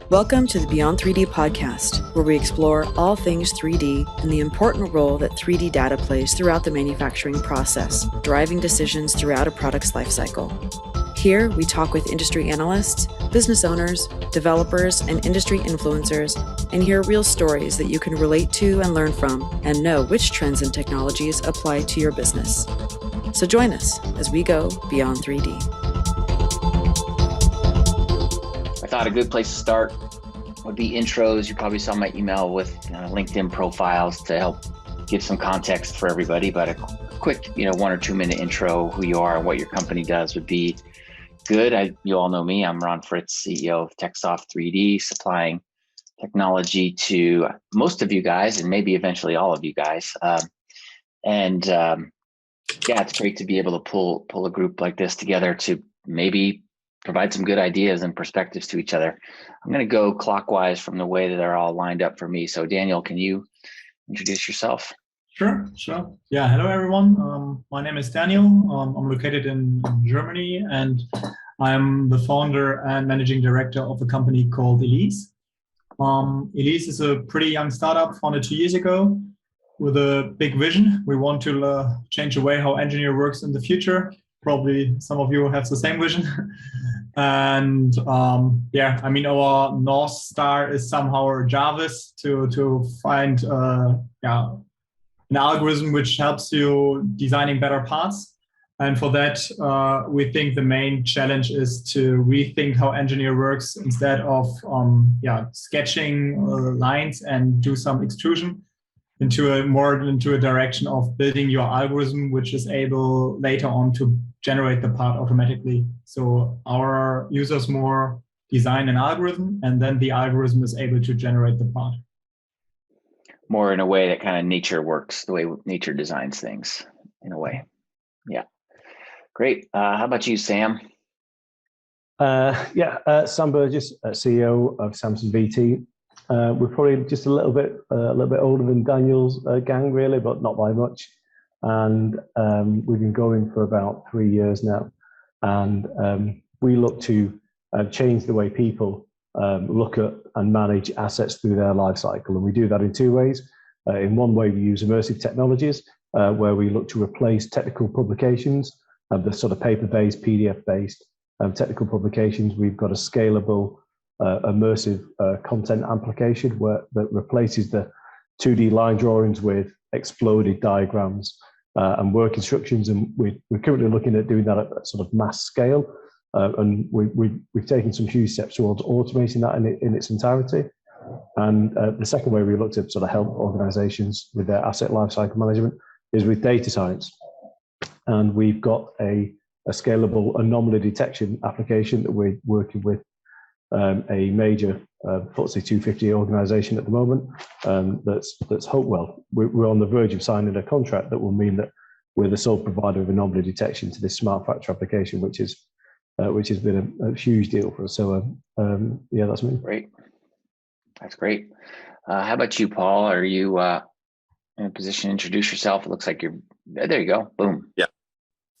Welcome to the Beyond 3D podcast, where we explore all things 3D and the important role that 3D data plays throughout the manufacturing process, driving decisions throughout a product's lifecycle. Here, we talk with industry analysts, business owners, developers, and industry influencers, and hear real stories that you can relate to and learn from, and know which trends and technologies apply to your business. So join us as we go beyond 3D. I thought a good place to start would be intros. You probably saw my email with LinkedIn profiles to help give some context for everybody, but a quick, 1 or 2 minute intro, who you are and what your company does would be good. You all know me. I'm Fritz, CEO of TechSoft 3D, supplying technology to most of you guys and maybe eventually all of you guys. It's great to be able to pull a group like this together to maybe provide some good ideas and perspectives to each other. I'm going to go clockwise from the way that they're all lined up for me. So Daniel, can you introduce yourself? Sure. Yeah, hello everyone. My name is Daniel. I'm located in Germany, and I'm the founder and managing director of a company called Elise. Elise is a pretty young startup founded 2 years ago with a big vision. We want to change the way how engineer works in the future. Probably some of you have the same vision. And our North Star is somehow a Jarvis to find an algorithm which helps you designing better parts. And for that, we think the main challenge is to rethink how engineer works instead of sketching lines and do some extrusion into a direction of building your algorithm, which is able later on to generate the part automatically. So our users more design an algorithm, and then the algorithm is able to generate the part. More in a way that kind of nature works, the way nature designs things in a way. Yeah. Great. How about you, Sam? Sam Burgess, CEO of SamsonVT. We're probably just a little bit older than Daniel's gang, really, but not by much. And we've been going for about 3 years now. And we look to change the way people look at and manage assets through their life cycle. And we do that in 2 ways. In one way, we use immersive technologies, where we look to replace technical publications, the sort of paper-based, PDF-based technical publications. We've got a scalable, immersive content application that replaces the 2D line drawings with exploded diagrams and work instructions. And we're currently looking at doing that at sort of mass scale. And we've taken some huge steps towards automating that in its entirety. And the second way we look to sort of help organizations with their asset lifecycle management is with data science. And we've got a scalable anomaly detection application that we're working with a major FTSE 250 organization at the moment. That's Hopewell. We're on the verge of signing a contract that will mean that we're the sole provider of anomaly detection to this smart factory application, which has been a huge deal for us. So that's me. Great. That's great. How about you, Paul? Are you in a position to introduce yourself? It looks like you're there. You go. Boom. Yeah.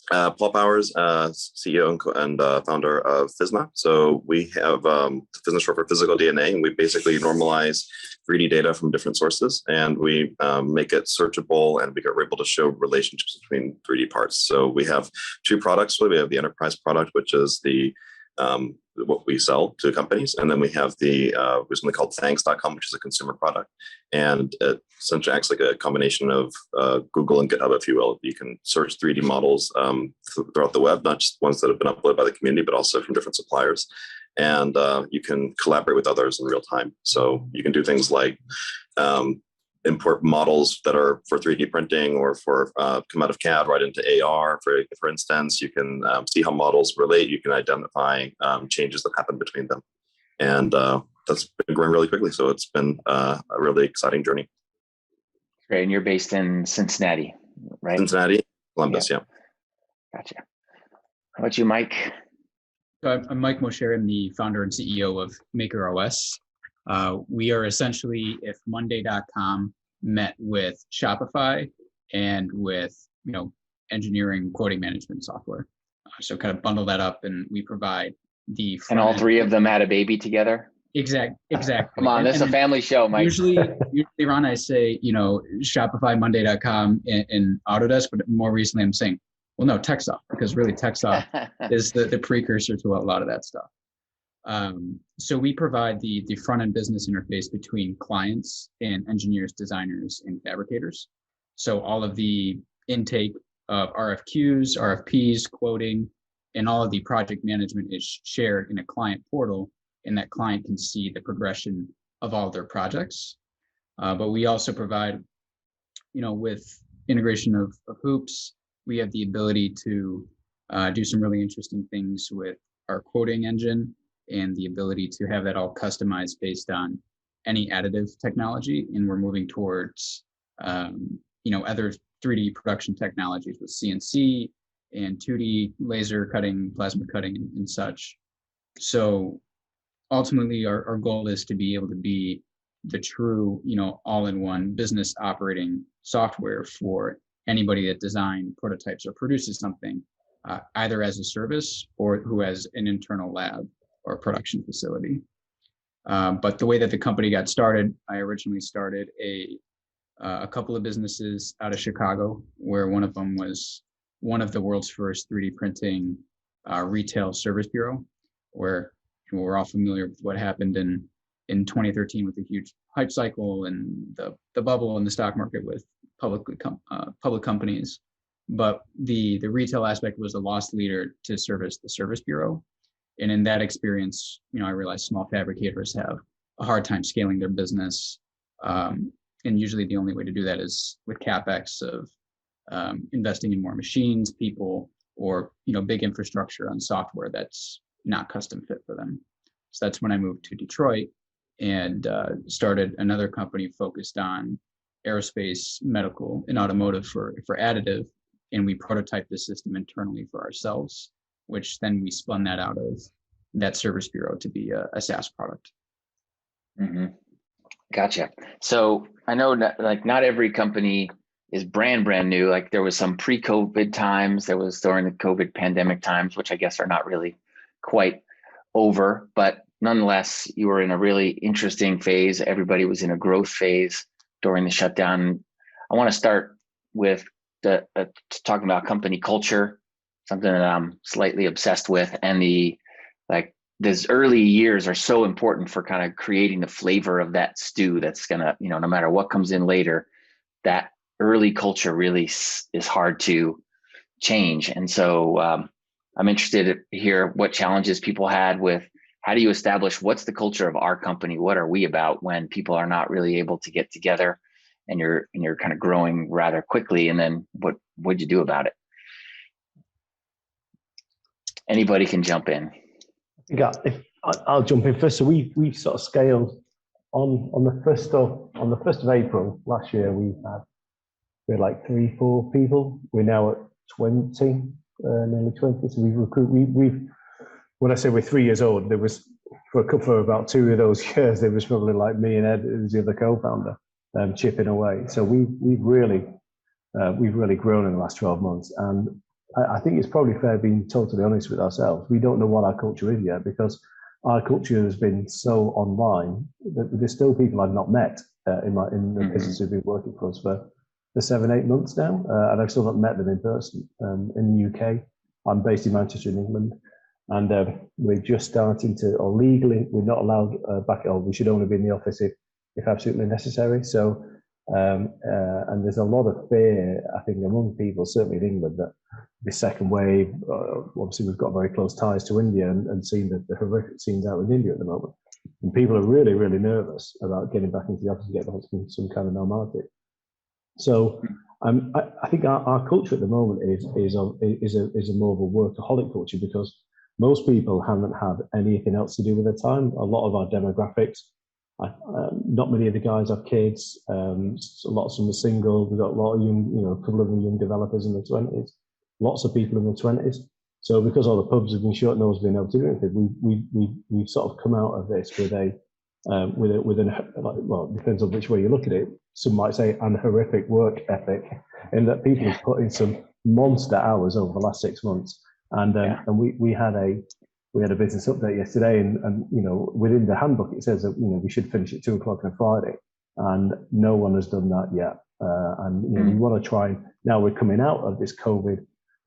Paul Powers, CEO and founder of FISMA. So we have FISMA short for physical DNA, and we basically normalize 3D data from different sources, and we make it searchable, and we're able to show relationships between 3D parts. So we have 2 products. So we have the enterprise product, which is the what we sell to companies, and then we have the recently called thanks.com, which is a consumer product, and it essentially acts like a combination of Google and GitHub, if you will. You can search 3D models throughout the web, not just ones that have been uploaded by the community, but also from different suppliers, and you can collaborate with others in real time. So you can do things like import models that are for 3D printing or for come out of CAD right into AR. For instance, you can see how models relate. You can identify changes that happen between them. And that's been growing really quickly. So it's been a really exciting journey. Great. And you're based in Cincinnati, right? Cincinnati, Columbus, yeah. Gotcha. How about you, Mike? So I'm Mike Moceri. I'm the founder and CEO of MakerOS. We are essentially if Monday.com met with Shopify and with engineering quoting management software. So kind of bundle that up, and we provide the and all 3 of them had a baby together. Exactly. Come on, this is a family show, Mike. Usually, Ron, I say, Shopify, Monday.com, and Autodesk, but more recently I'm saying, well, no, TechSoft, because really TechSoft is the precursor to a lot of that stuff. So we provide the front-end business interface between clients and engineers, designers, and fabricators. So all of the intake of RFQs, RFPs, quoting, and all of the project management is shared in a client portal, and that client can see the progression of all their projects. But we also provide, with integration of hoops, we have the ability to do some really interesting things with our quoting engine and the ability to have that all customized based on any additive technology. And we're moving towards, other 3D production technologies with CNC and 2D laser cutting, plasma cutting, and such. So ultimately, our goal is to be able to be the true, all-in-one business operating software for anybody that designs, prototypes, or produces something, either as a service or who has an internal lab or production facility. But the way that the company got started, I originally started a couple of businesses out of Chicago, where one of them was one of the world's first 3D printing retail service bureau, where we're all familiar with what happened in 2013 with the huge hype cycle and the bubble in the stock market with public companies. But the retail aspect was a lost leader to service the service bureau. And in that experience, I realized small fabricators have a hard time scaling their business. And usually the only way to do that is with CapEx of investing in more machines, people, or big infrastructure on software that's not custom fit for them. So that's when I moved to Detroit and started another company focused on aerospace, medical, and automotive for additive. And we prototyped the system internally for ourselves, which then we spun that out of that service bureau to be a SaaS product. Mm-hmm. Gotcha. So I know not every company is brand new. Like there was some pre-COVID times, there was during the COVID pandemic times, which I guess are not really quite over, but nonetheless, you were in a really interesting phase. Everybody was in a growth phase during the shutdown. I want to start with talking about company culture, something that I'm slightly obsessed with, and these early years are so important for kind of creating the flavor of that stew that's gonna, no matter what comes in later, that early culture really is hard to change. And so I'm interested to hear what challenges people had with how do you establish what's the culture of our company? What are we about when people are not really able to get together and you're kind of growing rather quickly? And then what'd you do about it? Anybody can jump in. I'll jump in first. So we sort of scaled on the 1st of April last year. We had like 3-4 people. We're now at 20, nearly 20. So we've when I say we're 3 years old, there was for about 2 of those years, there was probably like me and Ed, who's the other co-founder, chipping away. So we've really grown in the last 12 months, and I think it's probably fair being totally honest with ourselves. We don't know what our culture is yet because our culture has been so online that there's still people I've not met in the business who've been working for us for 7-8 months now, and I've still not met them in person. In the UK, I'm based in Manchester in England, and we're just starting to, or legally, we're not allowed back at home. We should only be in the office if absolutely necessary. So, and there's a lot of fear, I think, among people, certainly in England, that the second wave, obviously we've got very close ties to India and seeing the horrific scenes out in India at the moment. And people are really, really nervous about getting back into the office and getting back to some kind of normality. So I think our culture at the moment is a more of a workaholic culture because most people haven't had anything else to do with their time. A lot of our demographics, not many of the guys have kids. Lots of them are single. We've got a lot of a couple of young developers in their 20s. Lots of people in their 20s. So because all the pubs have been shut, no one's been able to do anything. We've sort of come out of this with well, it depends on which way you look at it. Some might say an horrific work ethic, in that people have put in some monster hours over the last 6 months. And we had we had a business update yesterday, and within the handbook it says that we should finish at 2:00 on Friday, and no one has done that yet. And we want to try. Now we're coming out of this COVID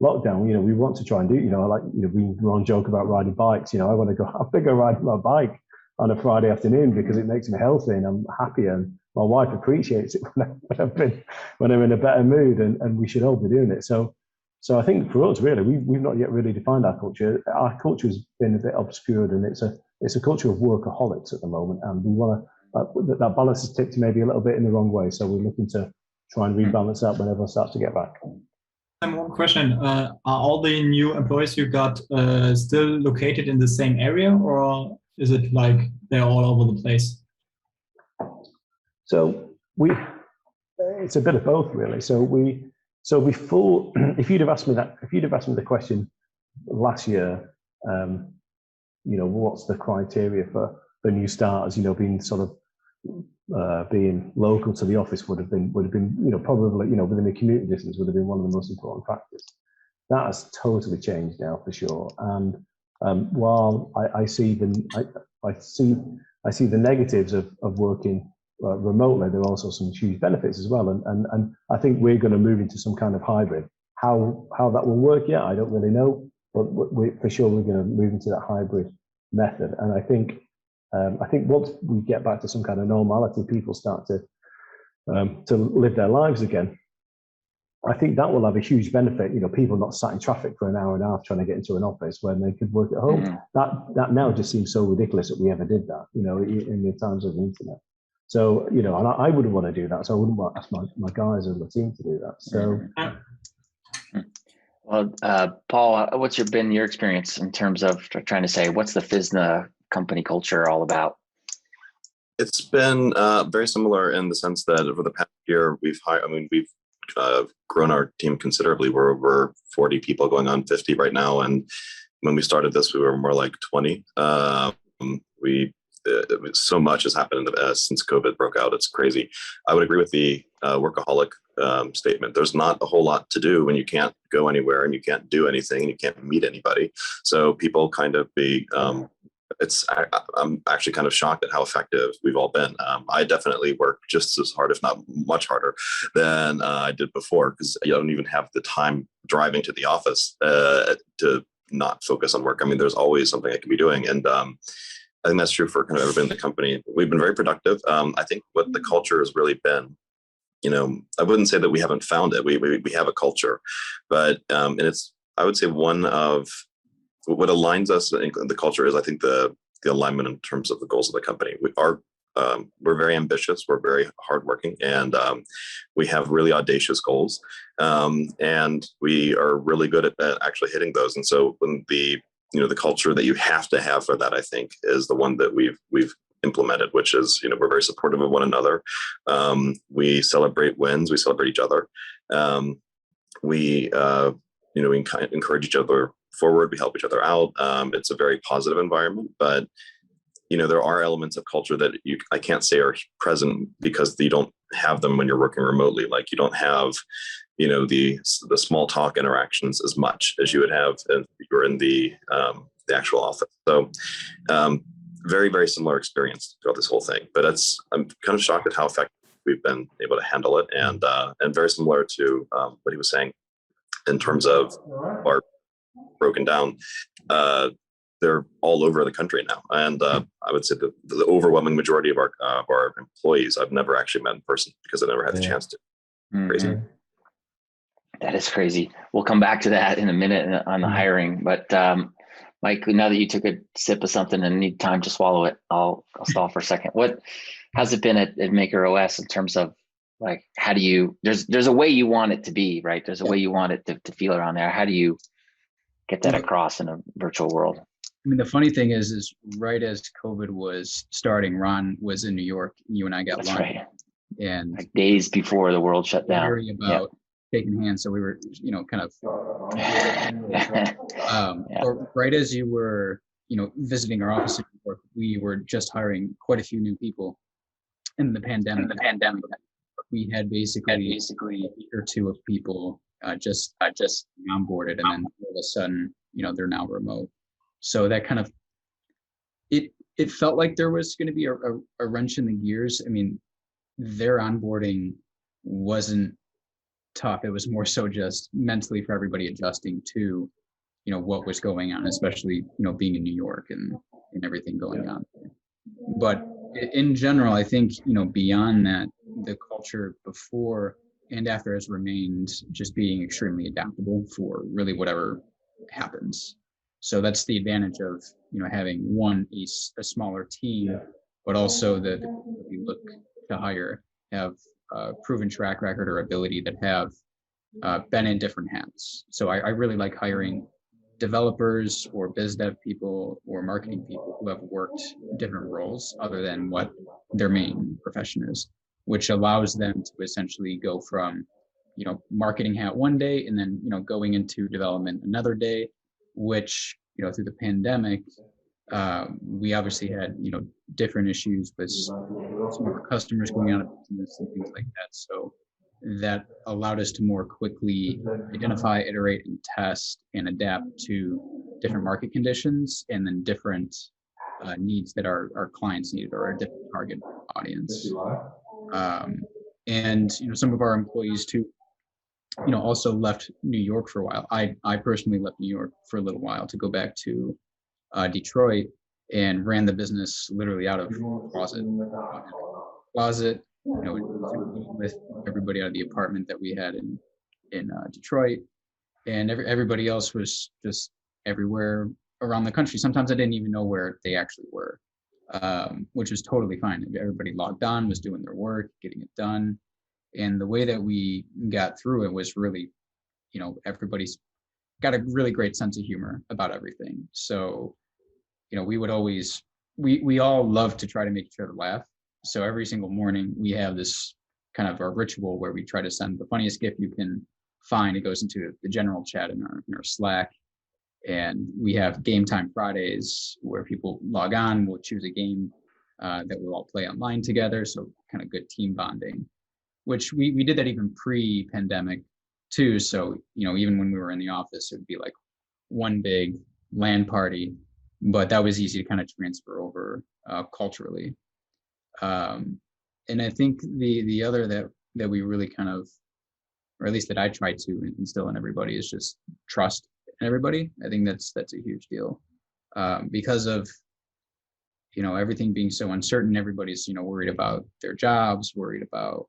lockdown. We want to try and do. We run joke about riding bikes. I want to go. I think I ride my bike on a Friday afternoon because it makes me healthy and I'm happier. And my wife appreciates it when I'm in a better mood, and we should all be doing it. So I think for us, really, we've not yet really defined our culture. Our culture has been a bit obscured, and it's a culture of workaholics at the moment, and we want to that balance is tipped maybe a little bit in the wrong way. So we're looking to try and rebalance that when everyone starts to get back. And one question: are all the new employees you got still located in the same area, or is it like they're all over the place? So it's a bit of both, really. So before, if you'd have asked me the question last year, what's the criteria for new starters? Being sort of being local to the office would have been probably within a commuting distance would have been one of the most important factors. That has totally changed now for sure. And while I see the negatives of working remotely, there are also some huge benefits as well, and I think we're going to move into some kind of hybrid. How that will work yet, I don't really know, but for sure we're going to move into that hybrid method. And I think once we get back to some kind of normality, people start to live their lives again. I think that will have a huge benefit. People not sat in traffic for an hour and a half trying to get into an office when they could work at home. That now just seems so ridiculous that we ever did that. In the times of the internet. So, and I wouldn't want to do that. So I wouldn't want to ask my guys on the team to do that. So, well, Paul, what's been your experience in terms of trying to say what's the FISNA company culture all about? It's been very similar in the sense that over the past year we've grown our team considerably. We're over 40 people, going on 50 right now, and when we started this, we were more like 20. So much has happened since COVID broke out. It's crazy. I would agree with the workaholic statement. There's not a whole lot to do when you can't go anywhere and you can't do anything and you can't meet anybody. So people kind of I'm actually kind of shocked at how effective we've all been. I definitely work just as hard, if not much harder, than I did before, because you don't even have the time driving to the office to not focus on work. I mean, there's always something I can be doing, and I think that's true for kind of everybody in the company. We've been very productive. I think what the culture has really been, I wouldn't say that we haven't found it. We have a culture, but and it's, I would say, one of what aligns us in the culture is, I think, the alignment in terms of the goals of the company. We're very ambitious. We're very hardworking, and we have really audacious goals, and we are really good at actually hitting those. And so when the culture that you have to have for that, I think, is the one that we've implemented, which is, we're very supportive of one another. We celebrate wins. We celebrate each other. We encourage each other forward. We help each other out. It's a very positive environment, but there are elements of culture that I can't say are present because you don't have them when you're working remotely. Like, you don't have the small talk interactions as much as you would have if you were in the actual office. So very, very similar experience throughout this whole thing. But I'm kind of shocked at how effective we've been able to handle it, and very similar to what he was saying in terms of our broken down. They're all over the country now, and I would say the overwhelming majority of our employees I've never actually met in person because I never had the chance to. Crazy. That is crazy. We'll come back to that in a minute on the hiring. But Mike, now that you took a sip of something and need time to swallow it, I'll stall for a second. How's it been at Maker OS in terms of, like, how do you, there's a way you want it to be, right? There's a way you want it to feel around there. How do you get that across in a virtual world? I mean, the funny thing is right as COVID was starting, Ron was in New York. You and I got lunch. Right. And like days before the world shut down. Worrying about shaking hands. So we were, kind of, right as you were, visiting our office in New York, we were just hiring quite a few new people in the pandemic. We had basically a week or two of people just onboarded, and then all of a sudden, they're now remote. So that kind of, it felt like there was going to be a wrench in the gears. I mean, their onboarding wasn't tough. It was more so just mentally for everybody adjusting to, what was going on, especially, being in New York and everything going on. But in general, I think, beyond that, the culture before and after has remained just being extremely adaptable for really whatever happens. So that's the advantage of, having a smaller team, but also the people that we look to hire have a proven track record or ability that have been in different hats. So I really like hiring developers or biz dev people or marketing people who have worked different roles other than what their main profession is, which allows them to essentially go from, marketing hat one day and then, going into development another day, which, through the pandemic, we obviously had, different issues with some of our customers going out of business and things like that. So that allowed us to more quickly identify, iterate, and test and adapt to different market conditions and then different needs that our clients needed or our different target audience. And some of our employees too, also left New York for a while. I personally left New York for a little while to go back to Detroit and ran the business literally out of closet. With everybody out of the apartment that we had in Detroit, and everybody else was just everywhere around the country. Sometimes I didn't even know where they actually were, which was totally fine. Everybody logged on, was doing their work, getting it done. And the way that we got through it was really, everybody's got a really great sense of humor about everything. So, we would always, we all love to try to make each other laugh. So every single morning we have this kind of a ritual where we try to send the funniest GIF you can find. It goes into the general chat in our Slack. And we have Game Time Fridays where people log on, we'll choose a game that we'll all play online together. So kind of good team bonding, which we did that even pre-pandemic too. So, even when we were in the office, it would be like one big LAN party, but that was easy to kind of transfer over culturally. And I think the other that we really kind of, or at least that I try to instill in everybody, is just trust in everybody. I think that's a huge deal because of, everything being so uncertain. Everybody's, worried about their jobs, worried about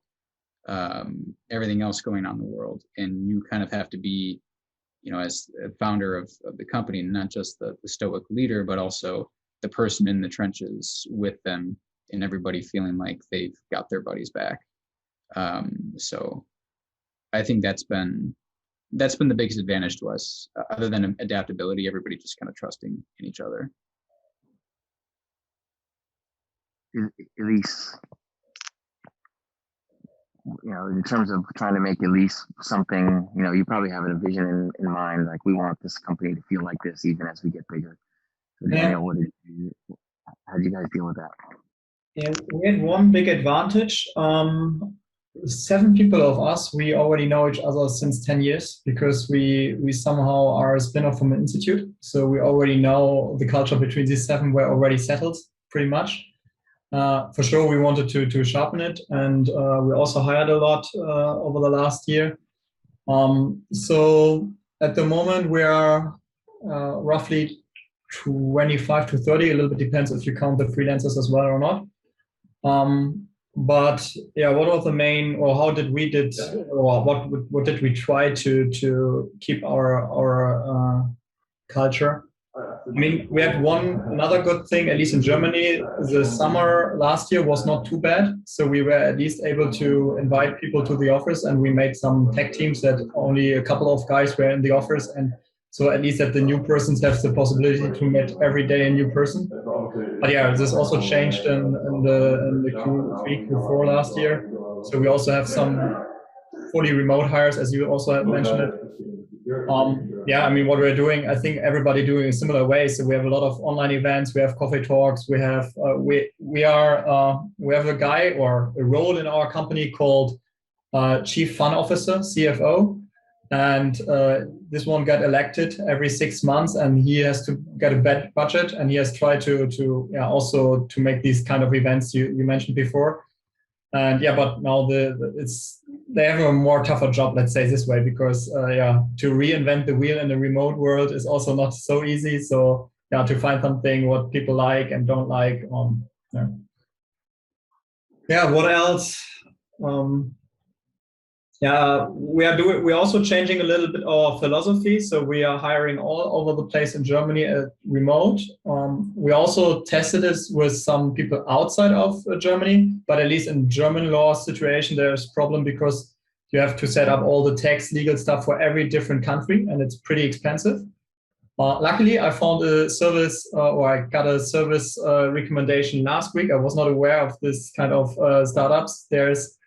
everything else going on in the world. And you kind of have to be, as a founder of the company, not just the stoic leader, but also the person in the trenches with them and everybody feeling like they've got their buddies back. So I think that's been the biggest advantage to us, other than adaptability, everybody just kind of trusting in each other. Elise, in terms of trying to make Elise something, you probably have a vision in mind, like we want this company to feel like this even as we get bigger. So Daniel, how did you guys deal with that? Yeah, we had one big advantage. 7 people of us, we already know each other since 10 years because we somehow are a spin-off from an institute. So we already know the culture between these 7 were already settled pretty much. For sure, we wanted to sharpen it, and we also hired a lot over the last year. So at the moment, we are roughly 25 to 30, a little bit depends if you count the freelancers as well or not. But yeah, what was the main, or how did we what did we try to keep our culture? I mean, we had another good thing, at least in Germany, the summer last year was not too bad. So we were at least able to invite people to the office, and we made some tech teams that only a couple of guys were in the office. And so at least that the new persons have the possibility to meet every day a new person. But yeah, this also changed in the Q3, Q4 last year. So we also have some fully remote hires, as you also have mentioned it. Yeah, I mean, what we're doing, I think everybody doing a similar way. So we have a lot of online events, we have coffee talks, we have we have a guy or a role in our company called Chief Fun Officer, CFO. And this one got elected every 6 months, and he has to get a budget, and he has tried to also to make these kind of events you mentioned before. And but now they have a more tougher job, let's say this way, because to reinvent the wheel in the remote world is also not so easy. So to find something what people like and don't like. What else? We're also changing a little bit our philosophy. So we are hiring all over the place in Germany remote. We also tested this with some people outside of Germany, but at least in German law situation, there's a problem because you have to set up all the tax legal stuff for every different country, and it's pretty expensive. Luckily, I found a service, or I got a service recommendation last week. I was not aware of this kind of startups. There's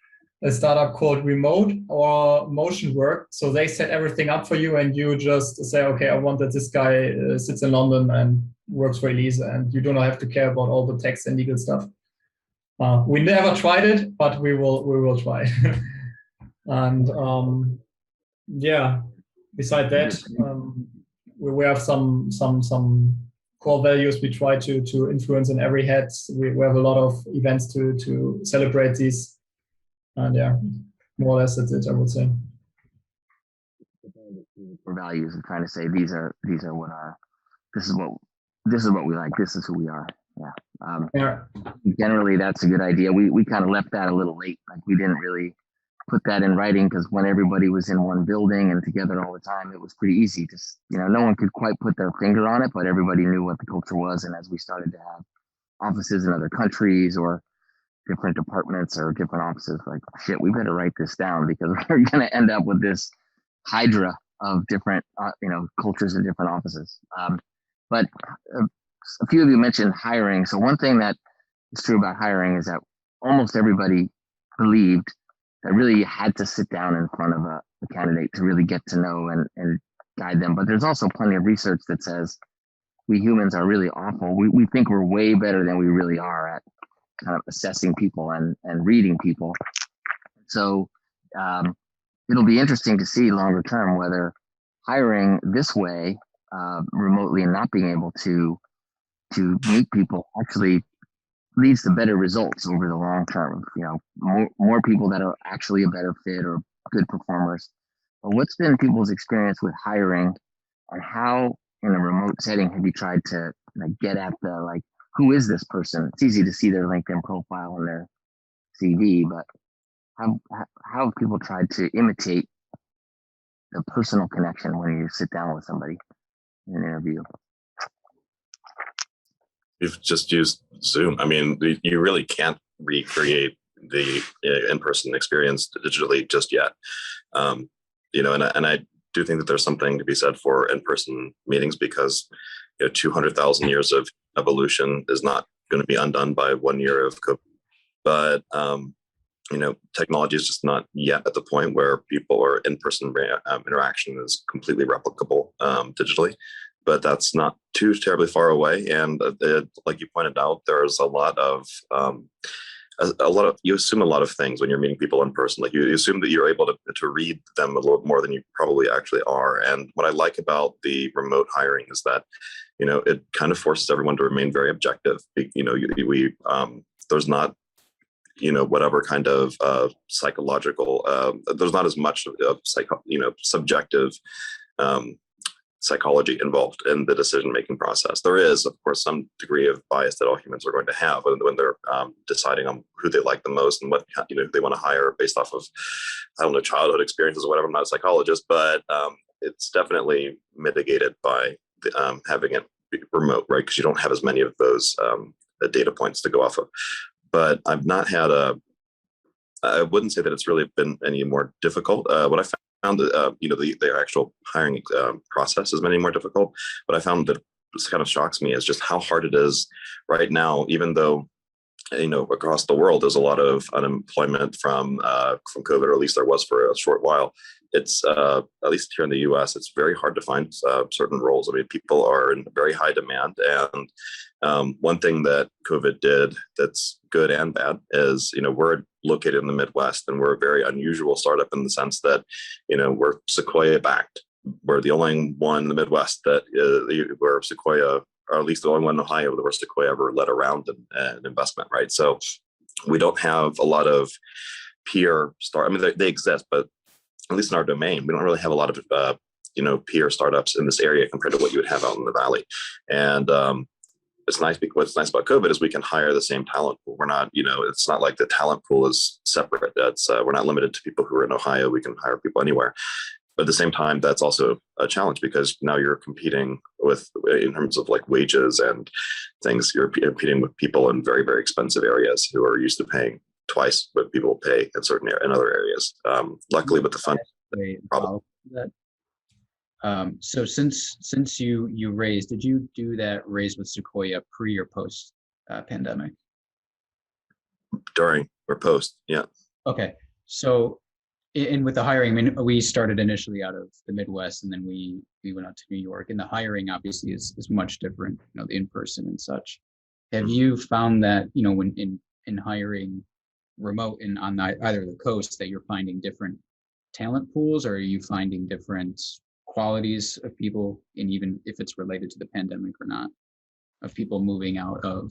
a startup called Remote or Motion Work. So they set everything up for you, and you just say, okay, I want that this guy sits in London and works for Elise, and you do not have to care about all the tax and legal stuff. We never tried it, but we will try. And beside that, we have some core values we try to influence in every head. We have a lot of events to celebrate these, and more or less that's it, I would say. For values and trying to say these are what this is what we like, this is who we are. Generally that's a good idea. We kind of left that a little late. Like we didn't really put that in writing, because when everybody was in one building and together all the time, it was pretty easy. Just, no one could quite put their finger on it, but everybody knew what the culture was. And as we started to have offices in other countries or different departments or different offices, like, shit, we better write this down, because we're going to end up with this hydra of different, cultures in different offices. But a few of you mentioned hiring. So one thing that is true about hiring is that almost everybody believed that really you had to sit down in front of a candidate to really get to know and guide them. But there's also plenty of research that says we humans are really awful. We think we're way better than we really are at kind of assessing people and reading people. So it'll be interesting to see longer term whether hiring this way remotely and not being able to meet people actually leads to better results over the long term. More people that are actually a better fit or good performers. But what's been people's experience with hiring, and how in a remote setting have you tried to get at the who is this person? It's easy to see their LinkedIn profile and their CV, but how have people tried to imitate the personal connection when you sit down with somebody in an interview? We've just used Zoom. I mean, you really can't recreate the in-person experience digitally just yet. And I do think that there's something to be said for in-person meetings, because 200,000 years of evolution is not going to be undone by 1 year of COVID. But technology is just not yet at the point where people or in-person interaction is completely replicable digitally. But that's not too terribly far away. And like you pointed out, there's a lot of you assume a lot of things when you're meeting people in person. Like you assume that you're able to read them a little more than you probably actually are. And what I like about the remote hiring is that, it kind of forces everyone to remain very objective. There's not, whatever kind of psychological, there's not as much of subjective psychology involved in the decision-making process. There is, of course, some degree of bias that all humans are going to have when they're deciding on who they like the most and what they want to hire based off of, childhood experiences or whatever. I'm not a psychologist, but it's definitely mitigated by having it remote, right? Because you don't have as many of those data points to go off of. But I've not had I wouldn't say that it's really been any more difficult. What I found the actual hiring process is many more difficult. But I found that this kind of shocks me is just how hard it is right now, even though across the world there's a lot of unemployment from COVID, or at least there was for a short while. It's at least here in the U.S., it's very hard to find certain roles. I mean, people are in very high demand, and one thing that COVID did that's good and bad is we're located in the Midwest, and we're a very unusual startup in the sense that we're Sequoia backed. we're the only one in the Midwest that where Sequoia, or at least the only one in Ohio where Sequoia ever led a round an investment, right? So we don't have a lot of peer start. I mean, they exist, but at least in our domain, we don't really have a lot of peer startups in this area compared to what you would have out in the valley. And it's nice because what's nice about COVID is we can hire the same talent pool. We're not, it's not like the talent pool is separate. That's we're not limited to people who are in Ohio. We can hire people anywhere. But at the same time, that's also a challenge because now you're competing with, in terms of like wages and things, you're competing with people in very, very expensive areas who are used to paying twice what people pay in other areas. Luckily, with the fund, problem. So since you raised, did you do that raise with Sequoia pre or post pandemic? During or post, yeah. Okay, so and with the hiring, I mean, we started initially out of the Midwest, and then we went out to New York. And the hiring obviously is much different, the in-person and such. Have you found that when in hiring remote and on either the coast that you're finding different talent pools, or are you finding different qualities of people, and even if it's related to the pandemic or not, of people moving out of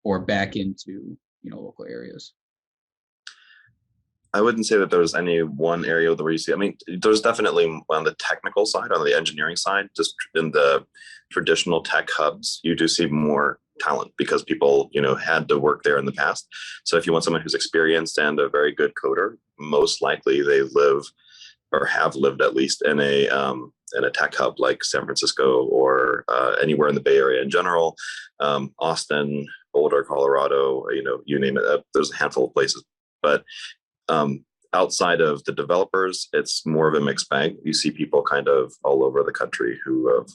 or back into local areas? I wouldn't say that there's any one area where you see. I mean, there's definitely on the technical side, on the engineering side, just in the traditional tech hubs, you do see more talent because people, had to work there in the past. So if you want someone who's experienced and a very good coder, most likely they live or have lived at least in a tech hub like San Francisco or anywhere in the Bay Area in general, Austin, Boulder, Colorado, you name it. There's a handful of places, but outside of the developers, it's more of a mixed bag. You see people kind of all over the country who have,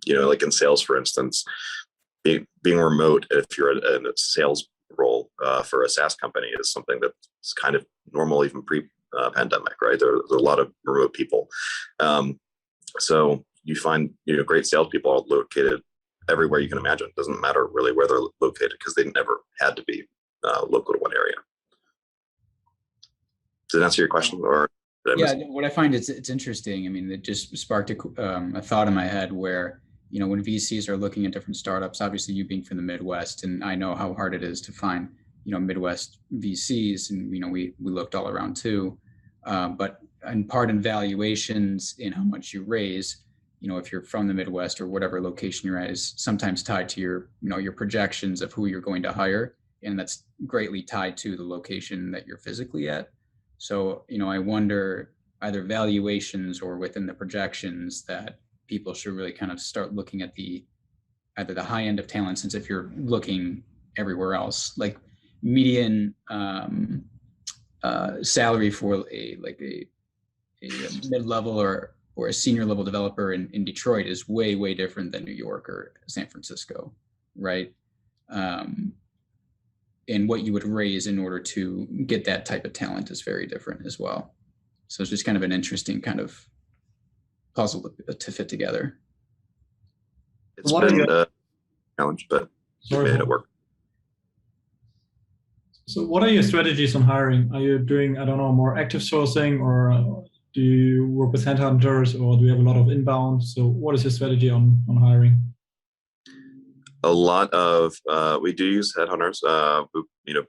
like in sales, for instance, being remote, if you're in a sales role for a SaaS company, is something that's kind of normal even pre-pandemic, right? There's a lot of remote people. So you find, great salespeople are located everywhere you can imagine. It doesn't matter really where they're located because they never had to be local to one area. Does that answer your question? Or yeah, what I find it's interesting. I mean, it just sparked a thought in my head where, when VCs are looking at different startups, obviously you being from the Midwest, and I know how hard it is to find, Midwest VCs, and, we looked all around too. But in part in valuations in how much you raise, if you're from the Midwest or whatever location you're at, is sometimes tied to your, your projections of who you're going to hire. And that's greatly tied to the location that you're physically at. So, I wonder either valuations or within the projections that people should really kind of start looking at either the high end of talent, since if you're looking everywhere else, like median salary for a mid-level or a senior level developer in Detroit is way, way different than New York or San Francisco, right? And what you would raise in order to get that type of talent is very different as well. So it's just kind of an interesting kind of puzzle to fit together. It's been a challenge, but we made it work. So what are your strategies on hiring? Are you doing, more active sourcing, or do you work with headhunters, or do you have a lot of inbound? So what is your strategy on hiring? A lot of, we do use headhunters,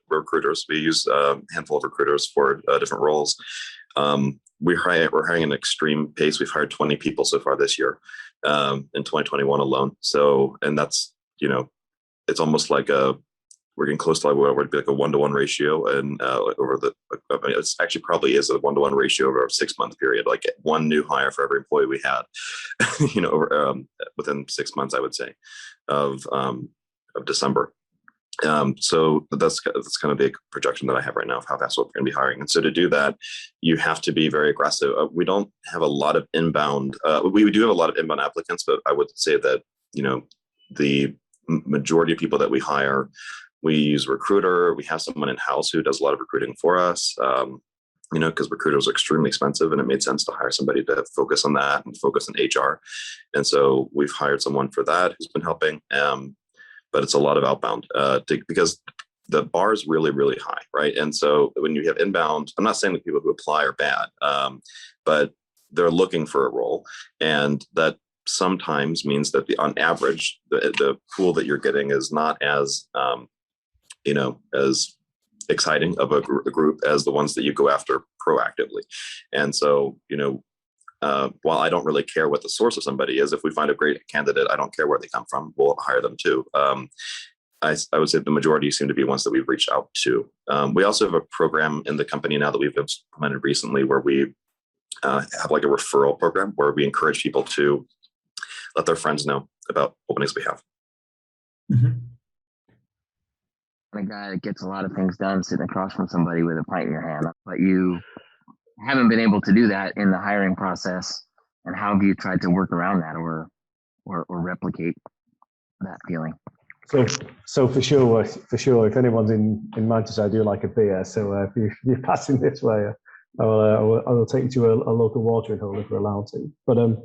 recruiters. We use a handful of recruiters for different roles. We're hiring an extreme pace. We've hired 20 people so far this year, in 2021 alone. So, and that's, it's almost like we're getting close to what would be like a 1-to-1 ratio, and it's actually probably is a 1-to-1 ratio over a 6-month period, like one new hire for every employee we had, within 6 months, I would say, of December. So that's kind of the projection that I have right now of how fast we're going to be hiring. And so to do that, you have to be very aggressive. We don't have a lot of inbound. We do have a lot of inbound applicants, but I would say that, the majority of people that we hire, we use recruiter. We have someone in-house who does a lot of recruiting for us, because recruiters are extremely expensive, and it made sense to hire somebody to focus on that and focus on HR. And so we've hired someone for that who's been helping. But it's a lot of outbound because the bar is really, really high, right? And so when you have inbound, I'm not saying that people who apply are bad, but they're looking for a role, and that sometimes means that on average, the pool that you're getting is not as as exciting of a group as the ones that you go after proactively. And so, while I don't really care what the source of somebody is, if we find a great candidate, I don't care where they come from, we'll hire them too. I would say the majority seem to be ones that we've reached out to. We also have a program in the company now that we've implemented recently where we have like a referral program where we encourage people to let their friends know about openings we have. Mm-hmm. A guy that gets a lot of things done sitting across from somebody with a pint in your hand, but you haven't been able to do that in the hiring process. And how have you tried to work around that or replicate that feeling? So for sure, if anyone's in Manchester, I do like a beer. So if you're passing this way, I will take you to a local watering hole if we're allowed to. But I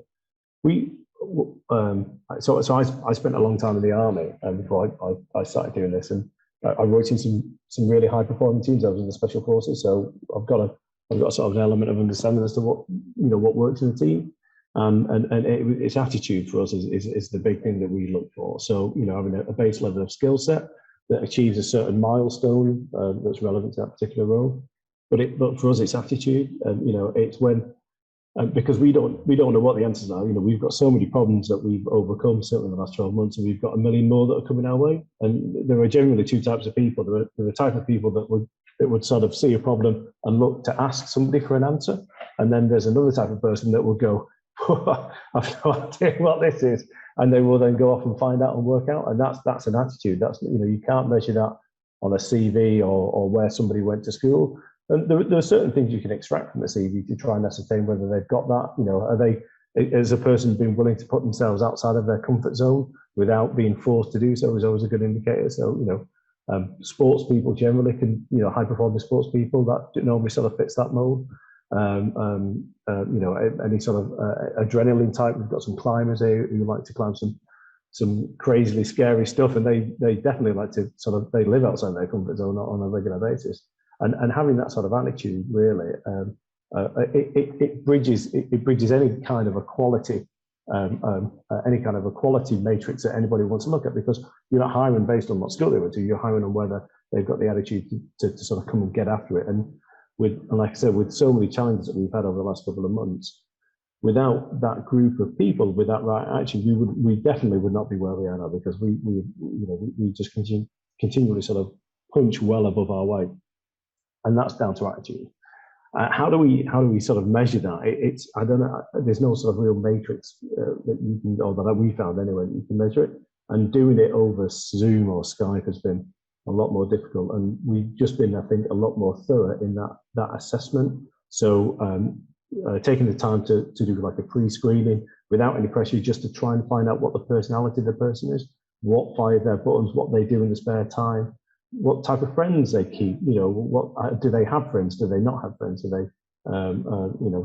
spent a long time in the army before I started doing this, and I worked in some really high performing teams. I was in the special forces, so I've got sort of an element of understanding as to what works in a team. It's attitude for us is the big thing that we look for. So, having a base level of skill set that achieves a certain milestone that's relevant to that particular role. But for us, it's attitude. It's when, because we don't know what the answers are. We've got so many problems that we've overcome, certainly in the last 12 months, and we've got a million more that are coming our way. And there are generally two types of people. There are the type of people that would sort of see a problem and look to ask somebody for an answer. And then there's another type of person that will go, I've no idea what this is, and they will then go off and find out and work out. And that's an attitude. That's you can't measure that on a CV or where somebody went to school. And there are certain things you can extract from the CV to try and ascertain whether they've got that. Are they, as a person, been willing to put themselves outside of their comfort zone without being forced to do so is always a good indicator. So sports people generally can, high performing sports people that normally sort of fits that mold. Any sort of adrenaline type. We've got some climbers here who like to climb some crazily scary stuff, and they definitely like to they live outside their comfort zone on a regular basis. And having that sort of attitude really, it bridges any kind of equality, any kind of equality matrix that anybody wants to look at, because you're not hiring based on what skill they went to. You're hiring on whether they've got the attitude to sort of come and get after it. And like I said, with so many challenges that we've had over the last couple of months, without that group of people with that right attitude, we definitely would not be where we are now, because we just continually sort of punch well above our weight, and that's down to attitude. How do we sort of measure that? I don't know. There's no sort of real matrix that you can, or that we found anyway, that you can measure it. And doing it over Zoom or Skype has been a lot more difficult, and we've just been, I think, a lot more thorough in that assessment. So taking the time to do like a pre-screening without any pressure, just to try and find out what the personality of the person is, what fires their buttons, what they do in the spare time, what type of friends they keep. What do they have friends? Do they not have friends? Are they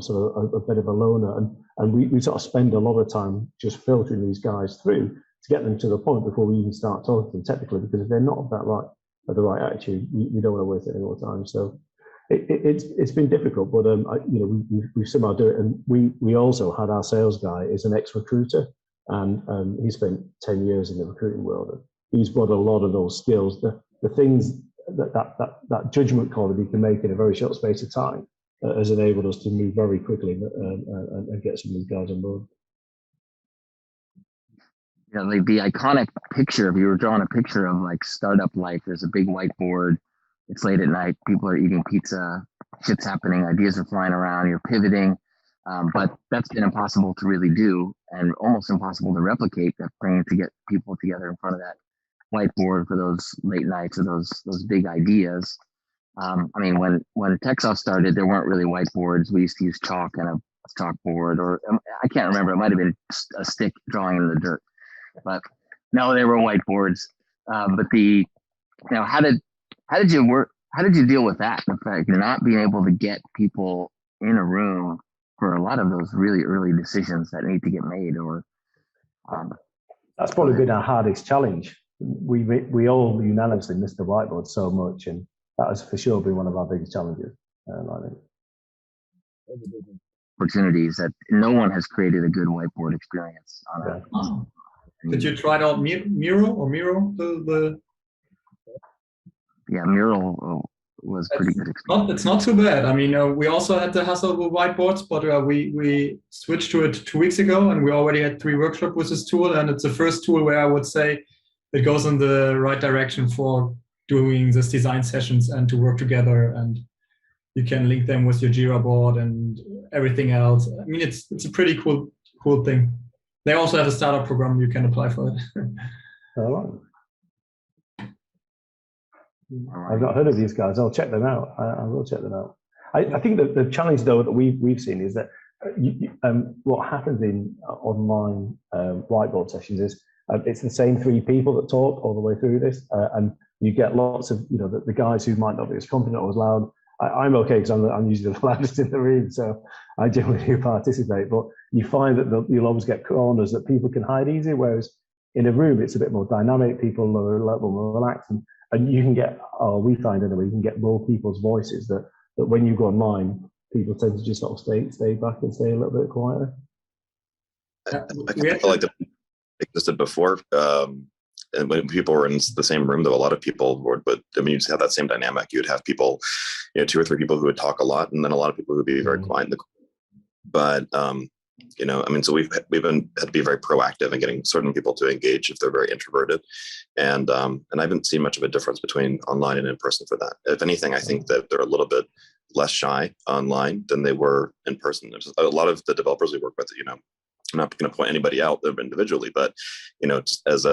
sort of a bit of a loner? And we sort of spend a lot of time just filtering these guys through to get them to the point before we even start talking to them technically, because if they're not of the right attitude, we don't want to waste any more time. So it's been difficult, but we somehow do it. And we also had our sales guy is an ex-recruiter, and he spent 10 years in the recruiting world. He's brought a lot of those skills, the things that judgment call that he can make in a very short space of time has enabled us to move very quickly and get some of these guys on board. Like the iconic picture, if you were drawing a picture of like startup life, there's a big whiteboard, it's late at night, people are eating pizza, shit's happening, ideas are flying around, you're pivoting, but that's been impossible to really do, and almost impossible to replicate, that plan to get people together in front of that whiteboard for those late nights or those big ideas. When TechSoft started, there weren't really whiteboards. We used to use chalk and a chalkboard, or I can't remember, it might have been a stick drawing in the dirt. But no, there were whiteboards. But how did you deal with that? In fact, not being able to get people in a room for a lot of those really early decisions that need to get made, or that's probably been our hardest challenge. We all unanimously missed the whiteboard so much, and that has for sure been one of our biggest challenges. I think. opportunities that no one has created a good whiteboard experience on a. Oh. Did you try out Miro? Yeah, Mural was pretty good experience. It's not too bad. I mean, we also had the hassle with whiteboards, but we switched to it 2 weeks ago, and we already had 3 workshops with this tool, and it's the first tool where I would say it goes in the right direction for doing this design sessions and to work together, and you can link them with your Jira board and everything else. I mean, it's a pretty cool thing. They also have a startup program you can apply for it. Oh. I've not heard of these guys. I'll check them out. I will check them out. I think that the challenge, though, that we've seen is that what happens in online whiteboard sessions is it's the same 3 people that talk all the way through this, and you get lots of the guys who might not be as confident or as loud. I'm okay because I'm usually the loudest in the room, so I generally do participate. But you find that you'll always get corners that people can hide easier, whereas in a room it's a bit more dynamic. People are a little more relaxed, and you can get, we find anyway, you can get more people's voices that when you go online, people tend to just sort of stay back and stay a little bit quieter. I feel like that existed before. And when people were in the same room, though, a lot of people would, but I mean, you just have that same dynamic. You'd have people, 2 or 3 people who would talk a lot, and then a lot of people who would be very quiet. But I mean, so we've had to be very proactive in getting certain people to engage if they're very introverted, and I haven't seen much of a difference between online and in person for that. If anything, I think that they're a little bit less shy online than they were in person. There's a lot of the developers we work with, I'm not going to point anybody out individually, but just as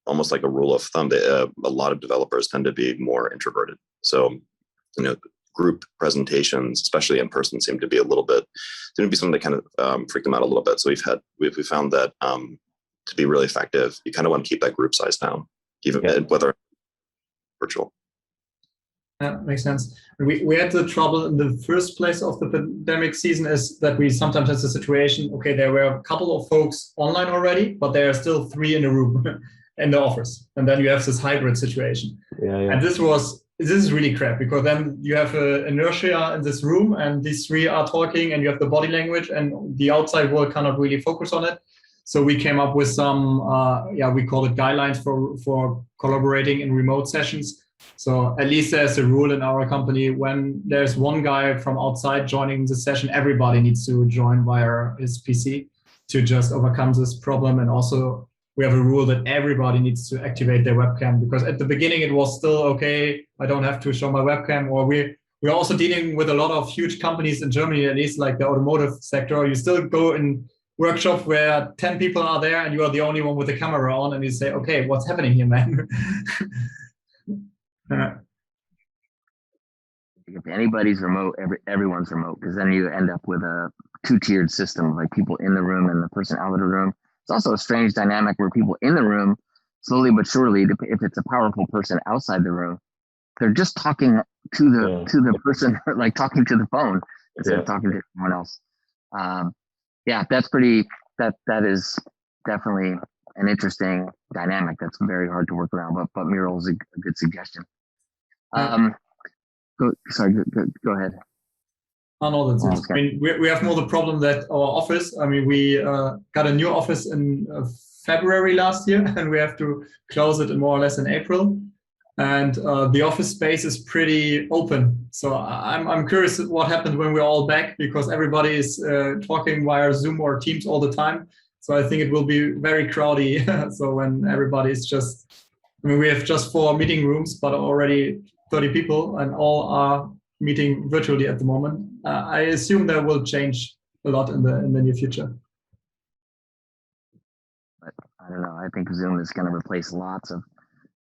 almost like a rule of thumb, a lot of developers tend to be more introverted. So, group presentations, especially in person, seem to be something that kind of freak them out a little bit. So we found that to be really effective, you kind of want to keep that group size down, even whether virtual. Yeah, makes sense. We had the trouble in the first place of the pandemic season is that we sometimes had the situation, okay, there were a couple of folks online already, but there are still 3 in the room. In the office, and then you have this hybrid situation. And this is really crap, because then you have inertia in this room, and these 3 are talking, and you have the body language, and the outside world cannot really focus on it. So we came up with some, we call it guidelines for collaborating in remote sessions. So at least there's a rule in our company: when there's one guy from outside joining the session, everybody needs to join via his PC to just overcome this problem. And also, we have a rule that everybody needs to activate their webcam, because at the beginning it was still okay, I don't have to show my webcam. Or we're also dealing with a lot of huge companies in Germany, at least like the automotive sector. You still go in workshops where 10 people are there and you are the only one with the camera on, and you say, okay, what's happening here, man? If anybody's remote, everyone's remote, because then you end up with a 2-tiered system, like people in the room and the person out of the room. It's also a strange dynamic where people in the room, slowly but surely, if it's a powerful person outside the room, they're just talking to the person, like talking to the phone instead of talking to someone else. That is definitely an interesting dynamic that's very hard to work around. But Mural is a good suggestion. Go ahead. Oh, no, that's it. I mean, we have more the problem that our office, I mean, we got a new office in February last year, and we have to close it more or less in April. And the office space is pretty open. So I'm curious what happened when we're all back, because everybody is talking via Zoom or Teams all the time. So I think it will be very crowdy. So when everybody is we have just 4 meeting rooms, but already 30 people, and all are meeting virtually at the moment. I assume that will change a lot in the near future. But I don't know. I think Zoom is going to replace lots of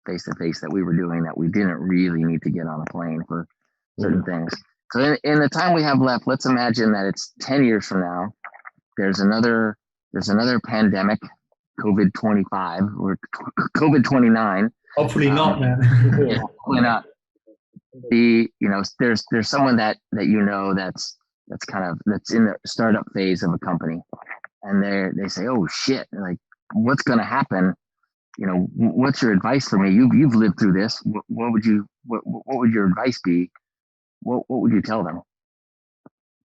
face-to-face that we were doing that we didn't really need to get on a plane for certain things. So in the time we have left, let's imagine that it's 10 years from now. There's another pandemic, COVID-25 or COVID-29. Hopefully not, man. Yeah, hopefully not. There's someone that that's in the startup phase of a company, and they say, oh shit, like what's going to happen? What's your advice for me? You've lived through this. What would your advice be? What would you tell them?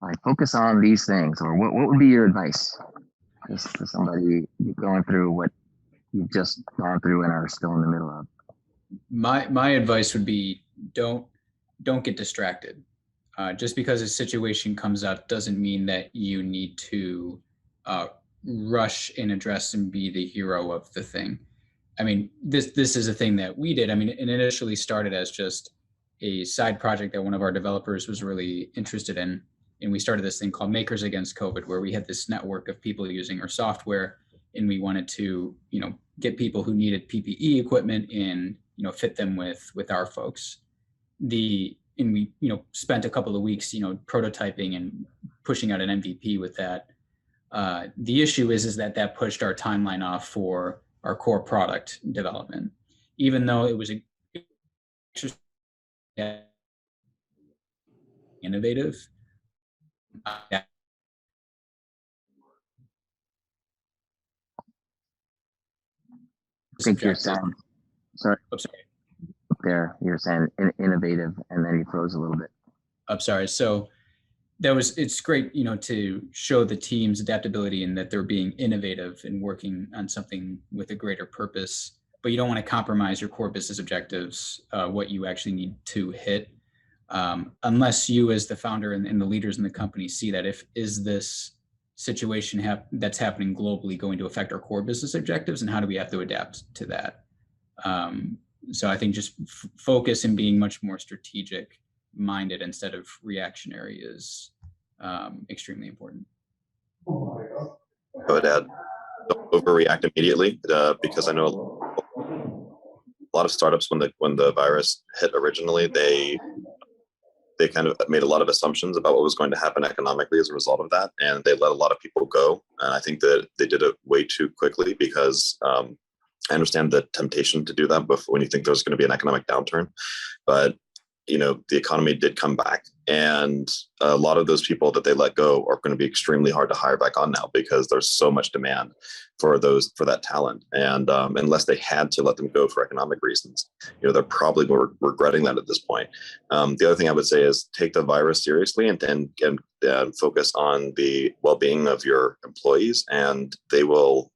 like focus on these things, or what would be your advice just for somebody going through what you've just gone through and are still in the middle of? My advice would be don't get distracted. Just because a situation comes up doesn't mean that you need to rush and address and be the hero of the thing. I mean, this is a thing that we did. I mean, it initially started as just a side project that one of our developers was really interested in. And we started this thing called Makers Against COVID, where we had this network of people using our software, and we wanted to, get people who needed PPE equipment and, fit them with our folks. And we, spent a couple of weeks, prototyping and pushing out an MVP with that. The issue is that pushed our timeline off for our core product development, even though it was innovative. I think you're saying, sorry, there, you're saying innovative, and then he froze a little bit. I'm sorry. So it's great, to show the team's adaptability and that they're being innovative and working on something with a greater purpose, but you don't want to compromise your core business objectives, what you actually need to hit, unless you as the founder and the leaders in the company see that is this situation that's happening globally going to affect our core business objectives, and how do we have to adapt to that? So I think just focus and being much more strategic minded instead of reactionary is extremely important. I would add, don't overreact immediately, because I know a lot of startups, when the virus hit originally, they kind of made a lot of assumptions about what was going to happen economically as a result of that, and they let a lot of people go. And I think that they did it way too quickly, because I understand the temptation to do that when you think there's going to be an economic downturn, but the economy did come back, and a lot of those people that they let go are going to be extremely hard to hire back on now, because there's so much demand for that talent. And unless they had to let them go for economic reasons, they're probably regretting that at this point. The other thing I would say is take the virus seriously and focus on the well-being of your employees, and they will.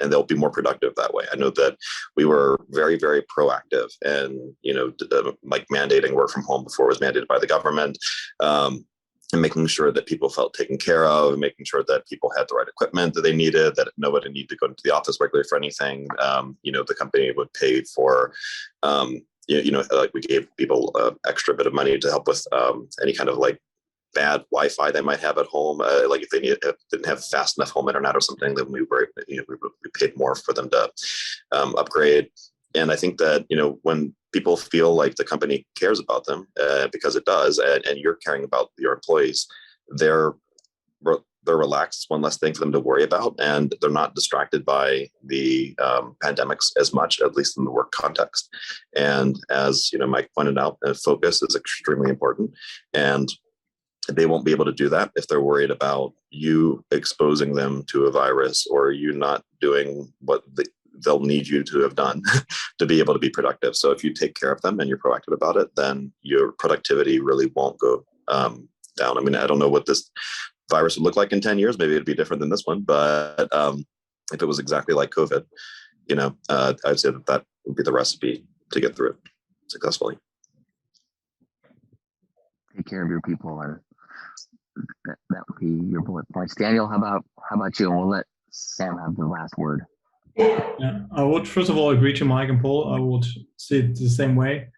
And they'll be more productive that way. I know that we were very, very proactive, and like mandating work from home before it was mandated by the government, and making sure that people felt taken care of, and making sure that people had the right equipment that they needed, that nobody needed to go into the office regularly for anything. The company would pay for, like we gave people extra bit of money to help with any kind of like bad Wi-Fi they might have at home, like if they didn't have fast enough home internet or something, then we paid more for them to upgrade. And I think that when people feel like the company cares about them, because it does, and you're caring about your employees, they're relaxed. It's one less thing for them to worry about, and they're not distracted by the pandemics as much, at least in the work context. And as Mike pointed out, focus is extremely important, and they won't be able to do that if they're worried about you exposing them to a virus, or you not doing what they'll need you to have done to be able to be productive. So if you take care of them and you're proactive about it, then your productivity really won't go down. I mean, I don't know what this virus would look like in 10 years. Maybe it'd be different than this one, but if it was exactly like COVID, I'd say that would be the recipe to get through it successfully. Take care of your people, and that would be your bullet points. Daniel, how about you? And we'll let Sam have the last word. Yeah, I would first of all agree to Mike and Paul. I would see it the same way.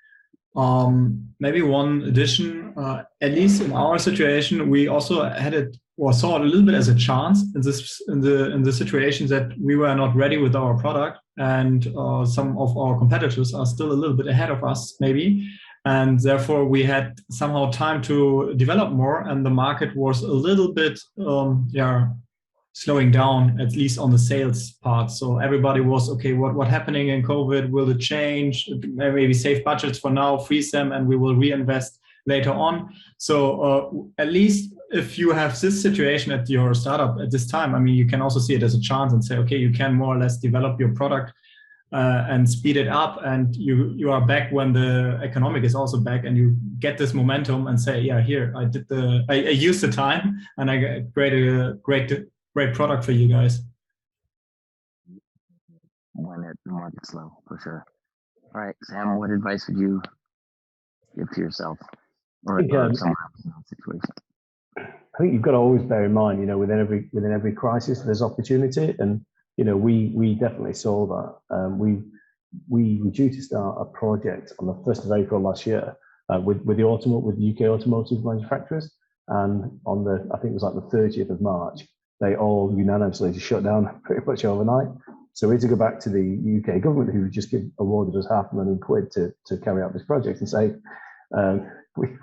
Maybe one addition, at least in our situation, we also had it or saw it a little bit as a chance in the situations that we were not ready with our product, and some of our competitors are still a little bit ahead of us, maybe. And therefore, we had somehow time to develop more, and the market was a little bit, slowing down, at least on the sales part. So everybody was, okay, what happening in COVID? Will it change? Maybe save budgets for now, freeze them, and we will reinvest later on. So at least if you have this situation at your startup at this time, I mean, you can also see it as a chance and say, okay, you can more or less develop your product and speed it up, and you are back when the economic is also back, and you get this momentum and say, yeah, here I used the time and I created a great product for you guys. When the market's low, for sure. All right, Sam, what advice would you give to yourself or someone else in that situation? I think you've got to always bear in mind, within every crisis, there's opportunity, and we definitely saw that. We were due to start a project on the 1st of April last year with the UK automotive manufacturers, and on I think it was like the 30th of March, they all unanimously just shut down pretty much overnight. So we had to go back to the UK government, who just awarded us £500,000 to carry out this project, and say, we've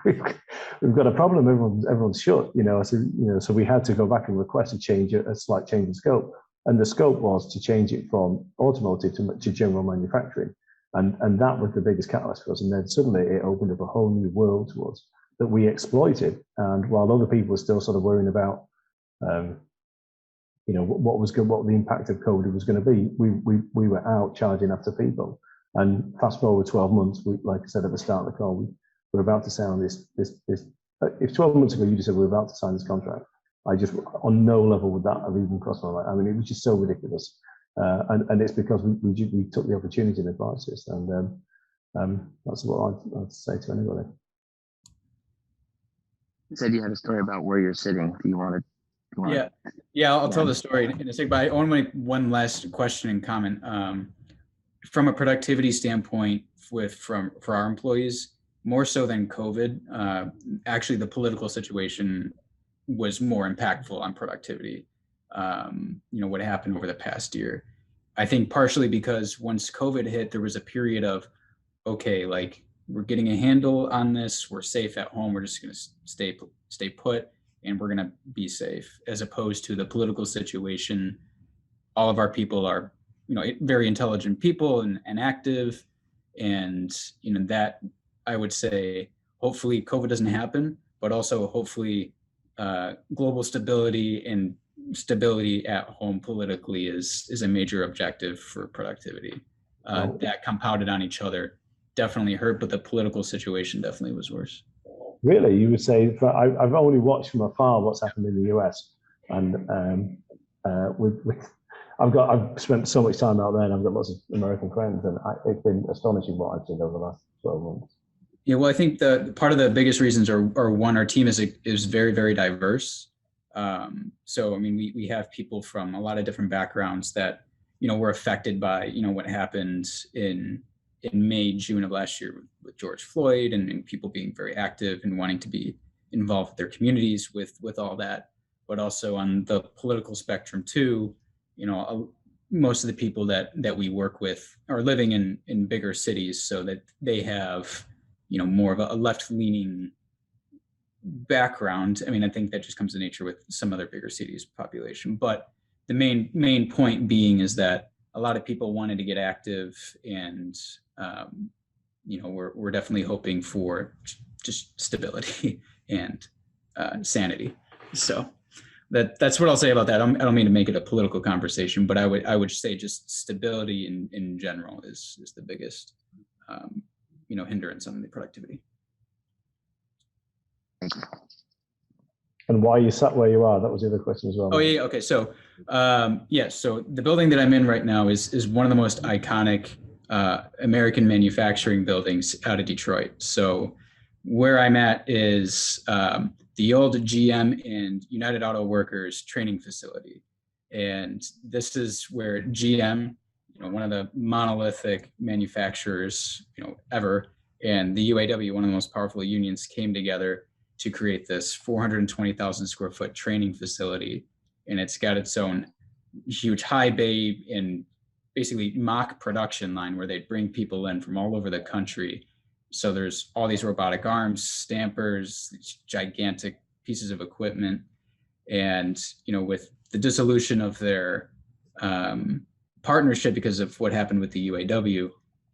got a problem. Everyone's shut. So we had to go back and request a slight change in scope. And the scope was to change it from automotive to general manufacturing. And that was the biggest catalyst for us. And then suddenly it opened up a whole new world to us that we exploited. And while other people were still sort of worrying about, what the impact of COVID was going to be, we were out charging after people. And fast forward 12 months, like I said at the start of the call, we're about to sign this. If 12 months ago you just said we're about to sign this contract, on no level would that have even crossed my mind. I mean, it was just so ridiculous, and it's because we took the opportunity in the crisis, and that's what I'd say to anybody. You said you had a story about where you're sitting. Do you want to? Yeah, I'll tell the story in a sec. But I want to make one last question and comment. From a productivity standpoint, for our employees, more so than COVID, actually the political situation was more impactful on productivity. What happened over the past year. I think partially because once COVID hit, there was a period of, okay, like we're getting a handle on this, we're safe at home, we're just going to stay put, and we're going to be safe, as opposed to the political situation. All of our people are, very intelligent people and active, and that, I would say, hopefully COVID doesn't happen, but also hopefully global stability and stability at home politically is a major objective for productivity. That compounded on each other definitely hurt, but the political situation definitely was worse. Really, you would say? I've only watched from afar what's happened in the US, and I've spent so much time out there, and I've got lots of American friends, and it's been astonishing what I've seen over the last 12 months. Yeah, well, I think the part of the biggest reasons are one, our team is very, very diverse. So, I mean, we have people from a lot of different backgrounds that, were affected by, what happened in May, June of last year with George Floyd, and people being very active and wanting to be involved with their communities with all that. But also on the political spectrum too, most of the people that we work with are living in bigger cities, so that they have, more of a left-leaning background. I mean, I think that just comes to nature with some other bigger cities population. But the main point being is that a lot of people wanted to get active, and we're definitely hoping for just stability and sanity. So that's what I'll say about that. I don't mean to make it a political conversation, but I would say just stability in general is the biggest hindrance on the productivity. And why you sat where you are? That was the other question as well. Oh yeah. Okay. So so the building that I'm in right now is one of the most iconic American manufacturing buildings out of Detroit. So where I'm at is the old GM and United Auto Workers training facility. And this is where GM, one of the monolithic manufacturers, ever, and the UAW, one of the most powerful unions, came together to create this 420,000 square foot training facility. And it's got its own huge high bay and basically mock production line where they bring people in from all over the country. So there's all these robotic arms, stampers, these gigantic pieces of equipment. And, with the dissolution of their partnership because of what happened with the UAW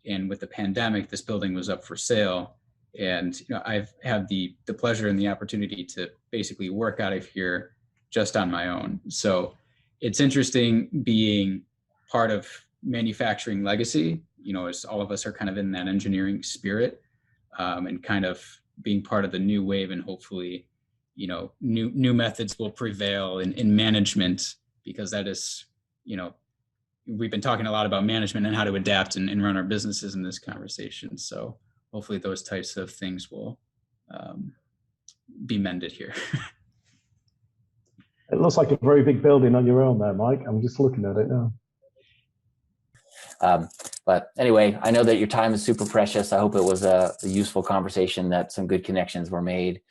and with the pandemic, this building was up for sale. And, I've had the pleasure and the opportunity to basically work out of here just on my own. So it's interesting being part of, manufacturing legacy, as all of us are kind of in that engineering spirit, and kind of being part of the new wave, and hopefully, new methods will prevail in management, because that is, we've been talking a lot about management and how to adapt and run our businesses in this conversation. So hopefully those types of things will be mended here. It looks like a very big building on your own there, Mike. I'm just looking at it now. But anyway, I know that your time is super precious. I hope it was a useful conversation, that some good connections were made.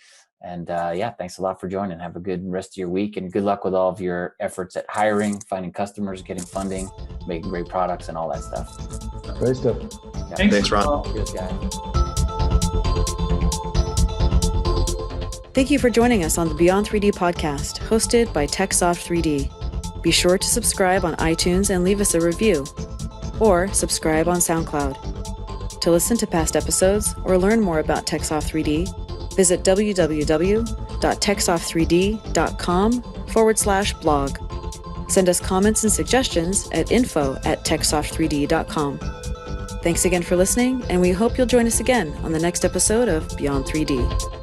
And yeah, thanks a lot for joining. Have a good rest of your week, and good luck with all of your efforts at hiring, finding customers, getting funding, making great products, and all that stuff. Great stuff. Yeah. Thanks, Ron. Cheers, guys. Thank you for joining us on the Beyond 3D podcast, hosted by TechSoft 3D. Be sure to subscribe on iTunes and leave us a review, or subscribe on SoundCloud. To listen to past episodes or learn more about TechSoft 3D, visit www.techsoft3d.com/blog. Send us comments and suggestions at info@techsoft3d.com. Thanks again for listening, and we hope you'll join us again on the next episode of Beyond 3D.